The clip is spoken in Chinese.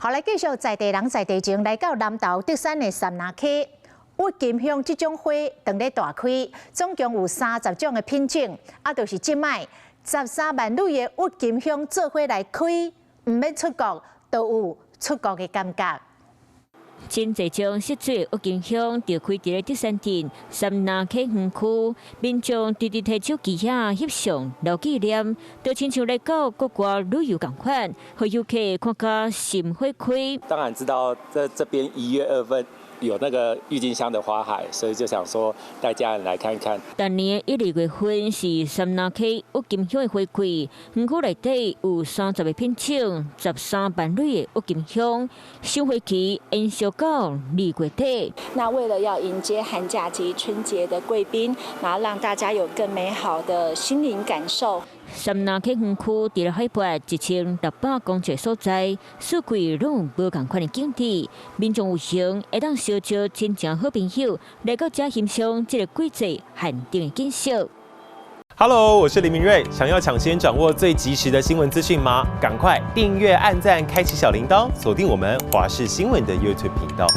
后来继续在地人在地情来到南投德山的三林溪，郁金香这种花正在大开，总共有30种的品种，就是即卖13万蕊的郁金香做花来开，唔免出国都有出国的感觉。 真侪种色水郁金香就开伫咧德山镇三林溪园区，民众直直摕手机影翕相留纪念，就亲像来到国外旅游共款，互游客看甲心花开。当然知道这边1月2月有那个郁金香的花海，所以就想说带家人来看看。当年1、2月份是三林溪郁金香的花季，园区内底有30个品种，13万蕊的郁金香，收花期延续到2月底。那为了要迎接寒假及春节的贵宾，然后让大家有更美好的心灵感受。 三林溪园区除了海拔1600公尺所在，四季拢有无同款的景致。民众有闲会当小招亲情好朋友来到这欣赏这个季节限定的景色。Hello， 我是林明瑞。想要抢先掌握最及时的新闻资讯吗？赶快订阅、按赞、开启小铃铛，锁定我们华视新闻的 YouTube 频道。